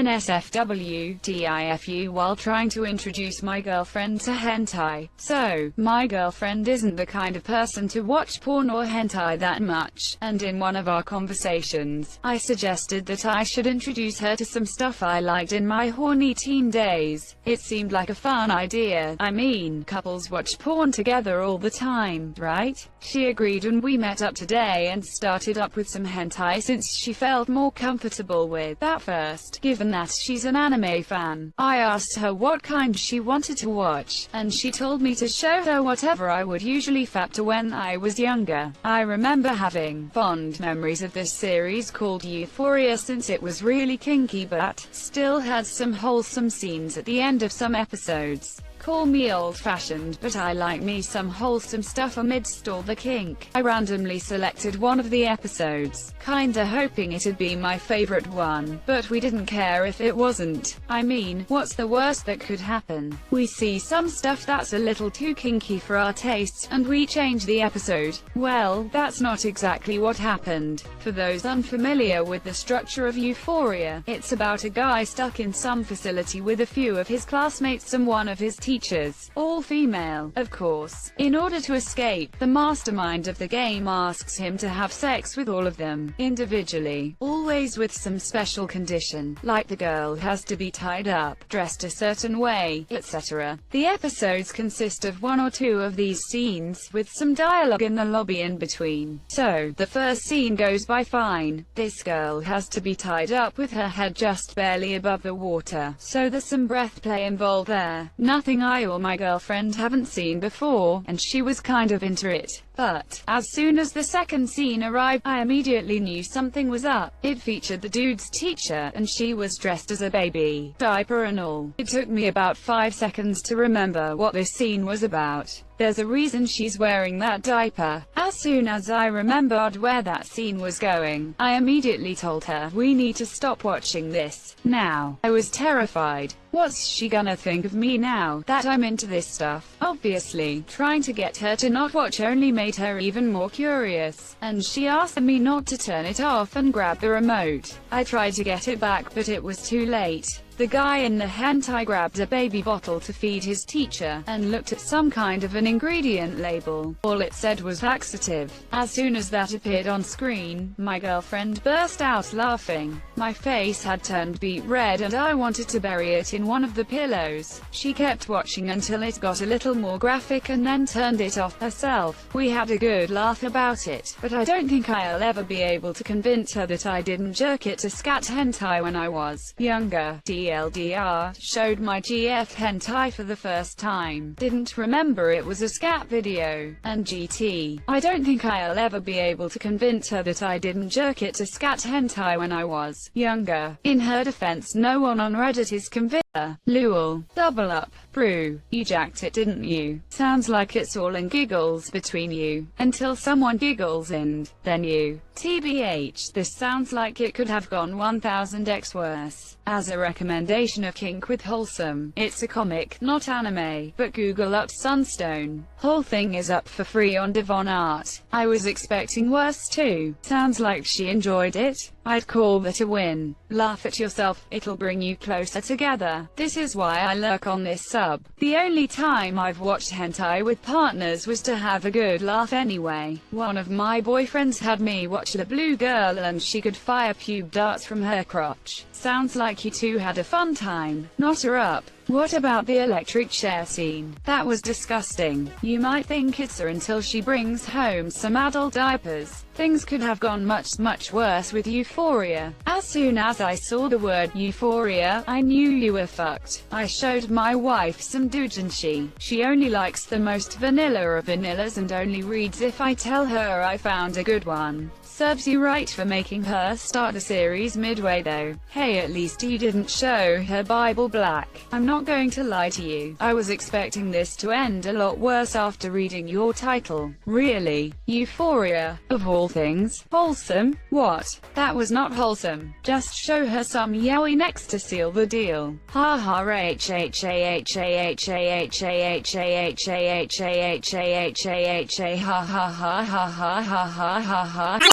nsfw, Tifu while trying to introduce my girlfriend to hentai. So, my girlfriend isn't the kind of person to watch porn or hentai that much, and in one of our conversations, I suggested that I should introduce her to some stuff I liked in my horny teen days. It seemed like a fun idea. I mean, couples watch porn together all the time, right? She agreed and we met up today and started up with some hentai since she felt more comfortable with that first. Given that she's an anime fan, I asked her what kind she wanted to watch, and she told me to show her whatever I would usually factor when I was younger. I remember having fond memories of this series called Euphoria since it was really kinky but still had some wholesome scenes at the end of some episodes. Call me old-fashioned, but I like me some wholesome stuff amidst all the kink. I randomly selected one of the episodes, kinda hoping it'd be my favorite one, but we didn't care if it wasn't. I mean, what's the worst that could happen? We see some stuff that's a little too kinky for our tastes, and we change the episode. Well, that's not exactly what happened. For those unfamiliar with the structure of Euphoria, it's about a guy stuck in some facility with a few of his classmates and one of his teachers, all female, of course. In order to escape, the mastermind of the game asks him to have sex with all of them, individually, always with some special condition, like the girl has to be tied up, dressed a certain way, etc. The episodes consist of one or two of these scenes, with some dialogue in the lobby in between. So, the first scene goes by fine. This girl has to be tied up with her head just barely above the water, so there's some breath play involved there. Nothing I or my girlfriend haven't seen before, and she was kind of into it. But, as soon as the second scene arrived, I immediately knew something was up. It featured the dude's teacher, and she was dressed as a baby, diaper and all. It took me about 5 seconds to remember what this scene was about. There's a reason she's wearing that diaper. As soon as I remembered where that scene was going, I immediately told her, we need to stop watching this now. I was terrified. What's she gonna think of me now that I'm into this stuff? Obviously, trying to get her to not watch only made her even more curious, and she asked me not to turn it off and grab the remote. I tried to get it back but it was too late. The guy in the hentai grabbed a baby bottle to feed his teacher, and looked at some kind of an ingredient label. All it said was laxative. As soon as that appeared on screen, my girlfriend burst out laughing. My face had turned beet red and I wanted to bury it in one of the pillows. She kept watching until it got a little more graphic and then turned it off herself. We had a good laugh about it, but I don't think I'll ever be able to convince her that I didn't jerk it to scat hentai when I was younger. TLDR, showed my GF hentai for the first time, didn't remember it was a scat video, and GT, I don't think I'll ever be able to convince her that I didn't jerk it to scat hentai when I was younger. In her defense, no one on Reddit is convinced. Lul, double up, brew, you jacked it didn't you? Sounds like it's all in giggles between you, until someone giggles and then you. TBH, this sounds like it could have gone 1000x worse. As a recommendation of kink with wholesome, it's a comic, not anime, but Google up Sunstone. Whole thing is up for free on Devon Art. I was expecting worse too. Sounds like she enjoyed it. I'd call that a win. Laugh at yourself, it'll bring you closer together. This is why I lurk on this sub. The only time I've watched hentai with partners was to have a good laugh anyway. One of my boyfriends had me watch the blue girl and she could fire pube darts from her crotch. Sounds like you two had a fun time. Not her up. What about the electric chair scene? That was disgusting. You might think it's her until she brings home some adult diapers. Things could have gone much worse with Euphoria. As soon as I saw the word Euphoria, I knew you were fucked. I showed my wife some doujinshi. She only likes the most vanilla of vanillas and only reads if I tell her I found a good one. Serves you right for making her start the series midway though. Hey, at least you didn't show her Bible black. I'm not going to lie to you, I was expecting this to end a lot worse after reading your title. Really? Euphoria, of all things, wholesome? What? That was not wholesome. Just show her some yaoi next to seal the deal. Ha ha h h a h a h a h a h a h a h a h a h a h a ha ha ha ha ha ha ha ha ha.